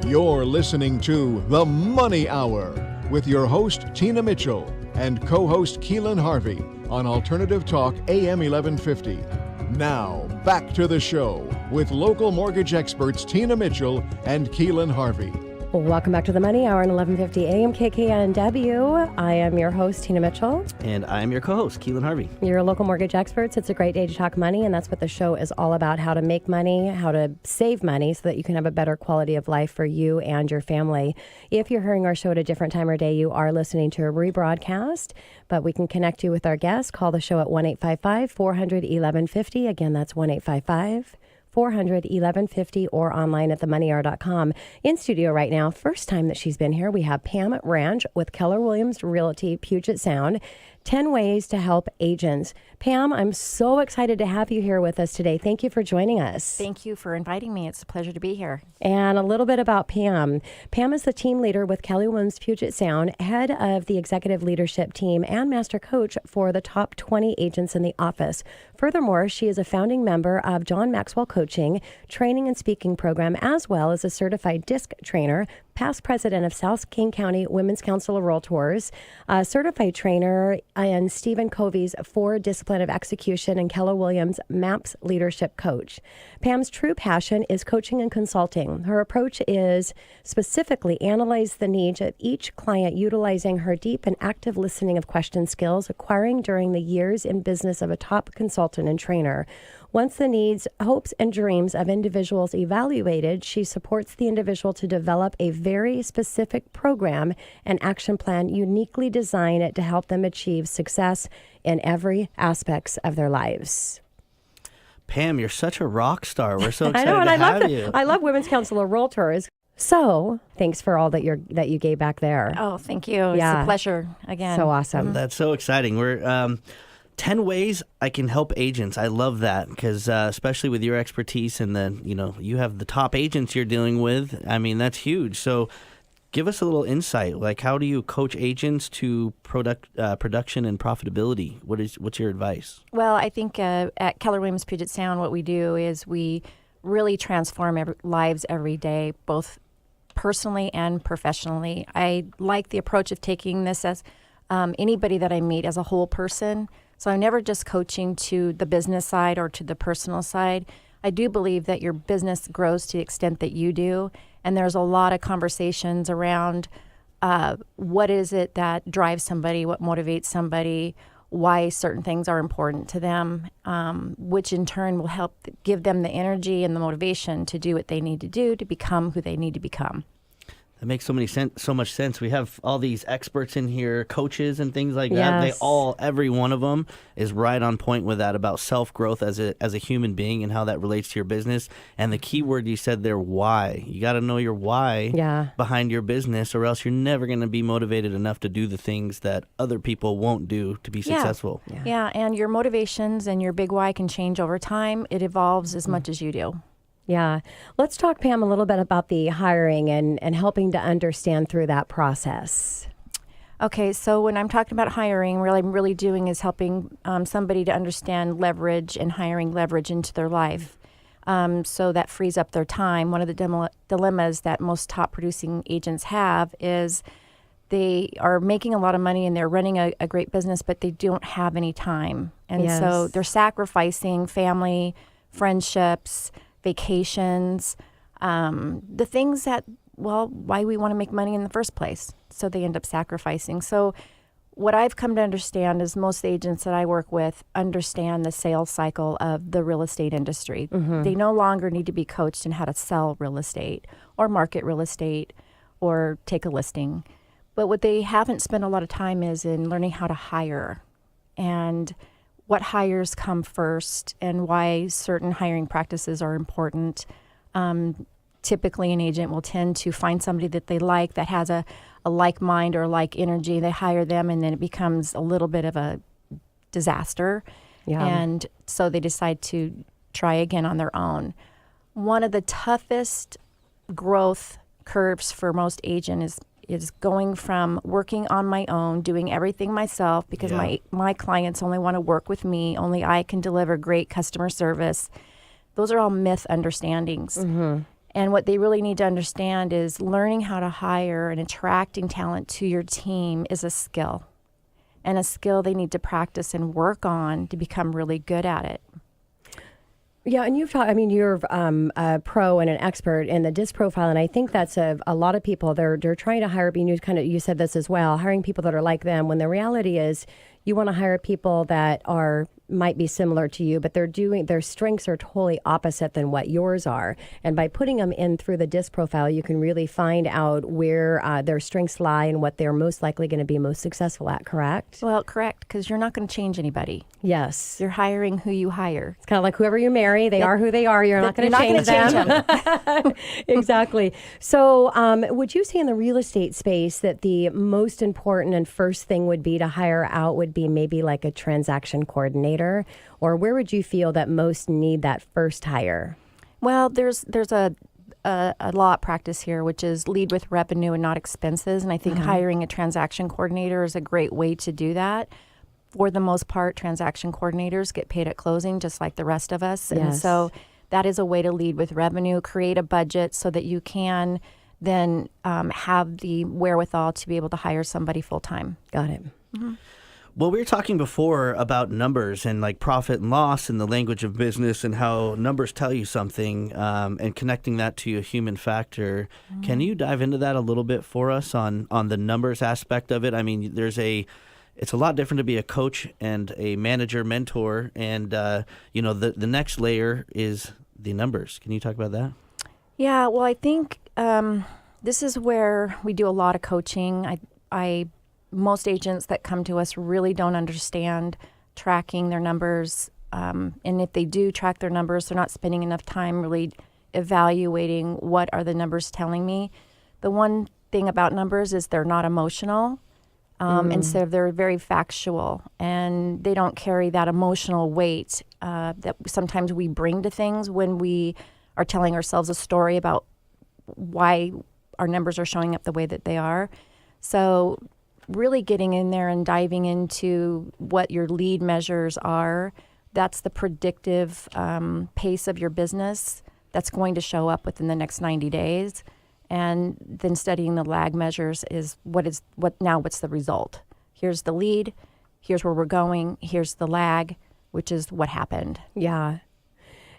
You're listening to The Money Hour with your host, Tina Mitchell, and co-host Keelan Harvey on Alternative Talk AM 1150. Now, back to the show with local mortgage experts Tina Mitchell and Keelan Harvey. Welcome back to the Money Hour on 1150 AM KKNW. I am your host, Tina Mitchell. And I am your co-host, Keelan Harvey. You're local mortgage experts. It's a great day to talk money, and that's what the show is all about, how to make money, how to save money so that you can have a better quality of life for you and your family. If you're hearing our show at a different time or day, you are listening to a rebroadcast, but we can connect you with our guests. Call the show at 1-855-400-1150. Again, that's 1-855-400-1150 or online at themoneyhour.com. In studio right now, first time that she's been here, we have Pam Ranch with Keller Williams Realty Puget Sound. 10 ways to help agents. Pam, I'm so excited to have you here with us today. Thank you for joining us. Thank you for inviting me. It's a pleasure to be here. And a little bit about Pam. Pam is the team leader with Keller Williams Puget Sound, head of the executive leadership team, and master coach for the top 20 agents in the office. Furthermore, she is a founding member of John Maxwell Coaching, Training and Speaking Program, as well as a certified DISC trainer, past president of South King County Women's Council of Realtors, certified trainer, and Stephen Coveys for Discipline of Execution and Keller Williams MAPS leadership coach. Pam's true passion is coaching and consulting. Her approach is specifically analyze the needs of each client, utilizing her deep and active listening of question skills acquiring during the years in business of a top consultant and trainer. Once the needs, hopes, and dreams of individuals evaluated, she supports the individual to develop a very specific program and action plan uniquely designed to help them achieve success in every aspects of their lives. Pam, you're such a rock star. We're so excited to have you. I love Women's Council of Realtors. So, thanks for all that you gave back there. Oh, thank you. It's a pleasure again. So awesome. That's so exciting. We're 10 ways I can help agents. I love that because especially with your expertise and then, you have the top agents you're dealing with. I mean, that's huge. So give us a little insight. Like, how do you coach agents to production and profitability? What's your advice? Well, I think at Keller Williams Puget Sound, what we do is we really transform lives every day, both personally and professionally. I like the approach of taking this as anybody that I meet as a whole person. So I'm never just coaching to the business side or to the personal side. I do believe that your business grows to the extent that you do. And there's a lot of conversations around what is it that drives somebody, what motivates somebody, why certain things are important to them, which in turn will help give them the energy and the motivation to do what they need to do to become who they need to become. That makes so much sense. We have all these experts in here, coaches and things like Yes. that. Every one of them is right on point with that about self-growth as a human being and how that relates to your business. And the key word you said there, why. You got to know your why behind your business, or else you're never going to be motivated enough to do the things that other people won't do to be successful. Yeah, and your motivations and your big why can change over time. It evolves as much as you do. Yeah. Let's talk, Pam, a little bit about the hiring and helping to understand through that process. Okay, so when I'm talking about hiring, what I'm really doing is helping somebody to understand leverage and hiring leverage into their life. So that frees up their time. One of the dilemmas that most top producing agents have is they are making a lot of money and they're running a great business, but they don't have any time. And so they're sacrificing family, friendships, vacations, the things that, why we want to make money in the first place. So they end up sacrificing. So what I've come to understand is most agents that I work with understand the sales cycle of the real estate industry. Mm-hmm. They no longer need to be coached in how to sell real estate or market real estate or take a listing. But what they haven't spent a lot of time is in learning how to hire and what hires come first and why certain hiring practices are important. Typically, an agent will tend to find somebody that they like that has a like mind or like energy. They hire them, and then it becomes a little bit of a disaster. Yeah. And so they decide to try again on their own. One of the toughest growth curves for most agents is going from working on my own, doing everything myself because my clients only want to work with me, only I can deliver great customer service. Those are all myth understandings. Mm-hmm. And what they really need to understand is learning how to hire and attracting talent to your team is a skill, and a skill they need to practice and work on to become really good at it. Yeah, and you've taught, I mean, you're a pro and an expert in the DISC profile, and I think that's a lot of people, they're trying to hire, you said this as well, hiring people that are like them, when the reality is you want to hire people that might be similar to you, but their strengths are totally opposite than what yours are. And by putting them in through the DISC profile, you can really find out where their strengths lie and what they're most likely going to be most successful at, correct? Well, correct, because you're not going to change anybody. Yes. You're hiring who you hire. It's kind of like whoever you marry, they are who they are. You're not going to change them. Exactly. So would you say in the real estate space that the most important and first thing would be to hire out would be maybe like a transaction coordinator? Or where would you feel that most need that first hire? Well, there's a law at practice here, which is lead with revenue and not expenses. And I think hiring a transaction coordinator is a great way to do that. For the most part, transaction coordinators get paid at closing just like the rest of us. Yes. And so that is a way to lead with revenue, create a budget so that you can then have the wherewithal to be able to hire somebody full time. Got it. Mm-hmm. Well, we were talking before about numbers and like profit and loss and the language of business and how numbers tell you something and connecting that to a human factor. Mm-hmm. Can you dive into that a little bit for us on the numbers aspect of it? I mean, it's a lot different to be a coach and a manager, mentor, and the next layer is the numbers. Can you talk about that? Yeah, well, I think this is where we do a lot of coaching. Most agents that come to us really don't understand tracking their numbers. And if they do track their numbers, they're not spending enough time really evaluating what are the numbers telling me. The one thing about numbers is they're not emotional. And so they're very factual, and they don't carry that emotional weight that sometimes we bring to things when we are telling ourselves a story about why our numbers are showing up the way that they are. So really getting in there and diving into what your lead measures are, that's the predictive pace of your business that's going to show up within the next 90 days. And then studying the lag measures is what's the result? Here's the lead, here's where we're going, here's the lag, which is what happened. Yeah.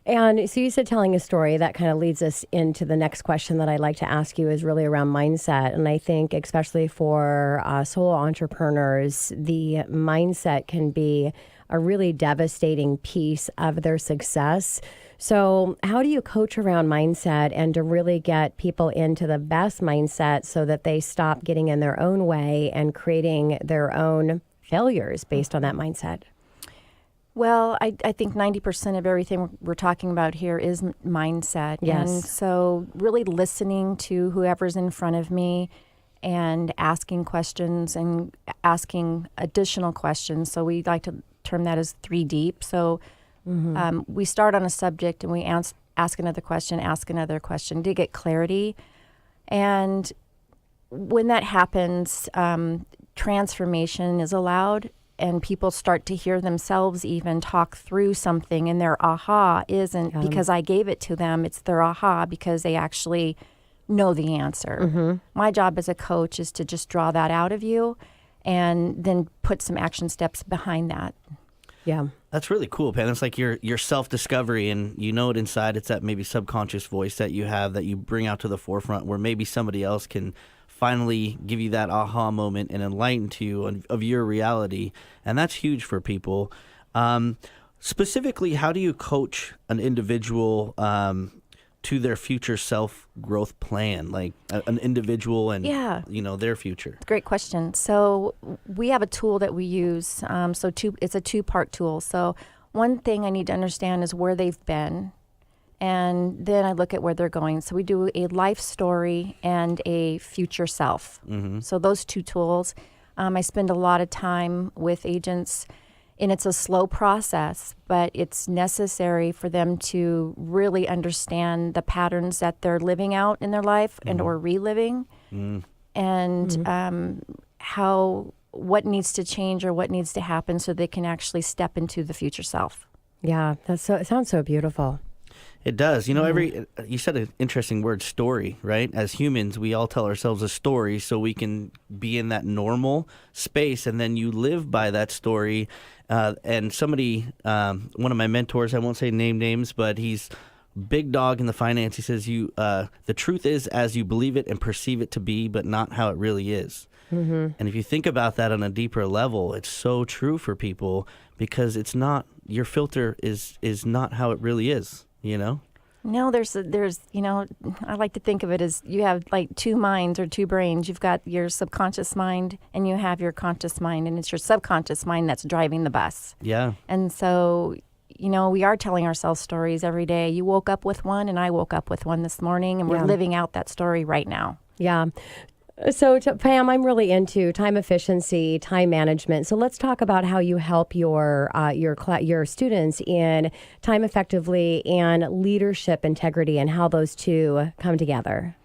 And so you said telling a story, that kind of leads us into the next question that I'd like to ask you is really around mindset. And I think especially for solo entrepreneurs, the mindset can be a really devastating piece of their success. So how do you coach around mindset and to really get people into the best mindset so that they stop getting in their own way and creating their own failures based on that mindset? Well, I think 90% of everything we're talking about here is mindset. Yes. And so really listening to whoever's in front of me and asking questions and asking additional questions. So we like to term that as 3 deep. So we start on a subject and we ask another question to get clarity. And when that happens, transformation is allowed. And people start to hear themselves even talk through something, and their aha isn't because I gave it to them. It's their aha because they actually know the answer. Mm-hmm. My job as a coach is to just draw that out of you and then put some action steps behind that. Yeah. That's really cool, Pam. It's like your self-discovery, and you know it inside. It's that maybe subconscious voice that you have that you bring out to the forefront where maybe somebody else can finally give you that aha moment and enlighten to you of your reality. And that's huge for people. Specifically, how do you coach an individual to their future self-growth plan, like an individual and their future? Great question. So we have a tool that we use. It's a 2-part tool. So one thing I need to understand is where they've been, and then I look at where they're going. So we do a life story and a future self. Mm-hmm. So those 2 tools. I spend a lot of time with agents, and it's a slow process, but it's necessary for them to really understand the patterns that they're living out in their life and or reliving, and what needs to change or what needs to happen so they can actually step into the future self. Yeah, it sounds so beautiful. It does. You said an interesting word, story, right? As humans, we all tell ourselves a story so we can be in that normal space, and then you live by that story. And somebody, one of my mentors, I won't say names, but he's big dog in the finance. He says, the truth is as you believe it and perceive it to be, but not how it really is. Mm-hmm. And if you think about that on a deeper level, it's so true for people, because it's not, your filter is not how it really is. No, there's I like to think of it as you have like two minds or two brains. You've got your subconscious mind and you have your conscious mind, and it's your subconscious mind that's driving the bus. Yeah. And so, we are telling ourselves stories every day. You woke up with one and I woke up with one this morning, and we're living out that story right now. Yeah. So, Pam, I'm really into time efficiency, time management. So let's talk about how you help your students in time effectively and leadership integrity, and how those two come together.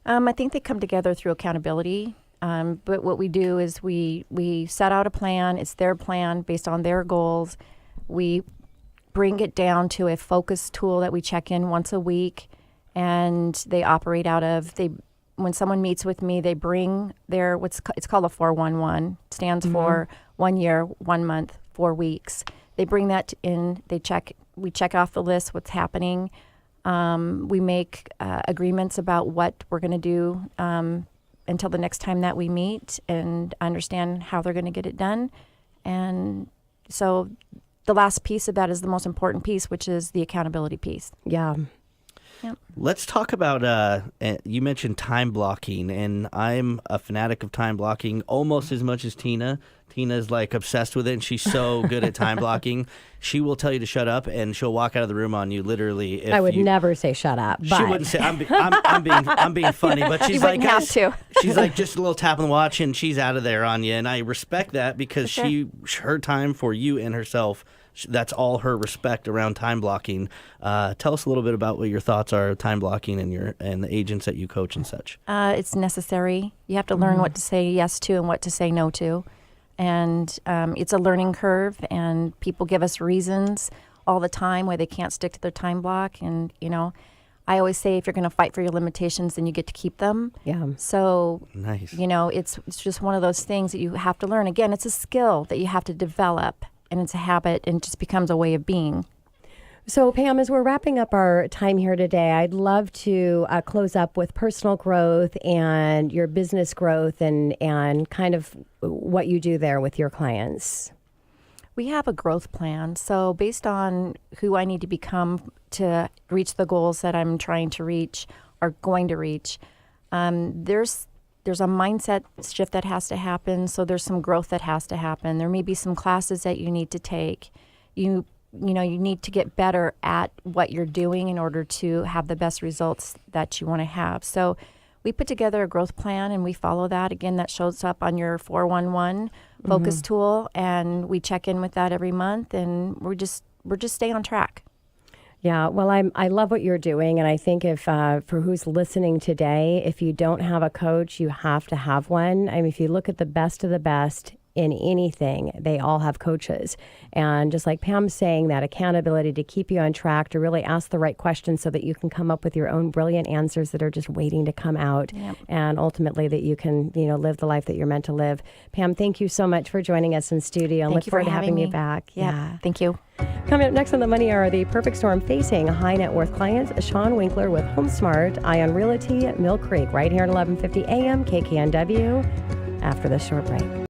I think they come together through accountability. But what we do is we set out a plan. It's their plan based on their goals. We bring it down to a focus tool that we check in once a week, and they operate out of. When someone meets with me, they bring their it's called a 411. Stands for 1 year, 1 month, 4 weeks. They bring that in. We check off the list what's happening. We make agreements about what we're going to do until the next time that we meet, and understand how they're going to get it done. And so the last piece of that is the most important piece, which is the accountability piece. Yeah. Yep. Let's talk about, you mentioned time blocking, and I'm a fanatic of time blocking almost as much as Tina. Tina's like obsessed with it, and she's so good at time blocking. She will tell you to shut up, and she'll walk out of the room on you literally. If I would never say shut up. But. She wouldn't say. I'm being funny, but she's like, have to. She's like just a little tap on the watch, and she's out of there on you. And I respect that, because her time for you and herself. That's all her respect around time blocking. Tell us a little bit about what your thoughts are of time blocking and the agents that you coach and such. It's necessary. You have to learn what to say yes to and what to say no to. And it's a learning curve, and people give us reasons all the time why they can't stick to their time block. And, I always say if you're going to fight for your limitations, then you get to keep them. Yeah. So, nice. It's just one of those things that you have to learn. Again, it's a skill that you have to develop. And it's a habit, and it just becomes a way of being. So, Pam, as we're wrapping up our time here today, I'd love to close up with personal growth and your business growth, and kind of what you do there with your clients. We have a growth plan. So based on who I need to become to reach the goals that I'm trying to reach or going to reach, there's a mindset shift that has to happen. So there's some growth that has to happen. There may be some classes that you need to take. You need to get better at what you're doing in order to have the best results that you want to have. So we put together a growth plan, and we follow that. Again, that shows up on your 411 focus tool, and we check in with that every month, and we're just staying on track. Yeah, well, I love what you're doing, and I think if for who's listening today, if you don't have a coach, you have to have one. I mean, if you look at the best of the best in anything, they all have coaches. And just like Pam's saying, that accountability to keep you on track, to really ask the right questions so that you can come up with your own brilliant answers that are just waiting to come out. Yep. And ultimately that you can, live the life that you're meant to live. Pam, thank you so much for joining us in studio. And look forward to having you back. Yeah. Thank you. Coming up next on The Money Hour, the perfect storm facing high net worth clients, Sean Winkler with HomeSmart, Ion Realty, Mill Creek, right here at 1150 AM, KKNW, after this short break.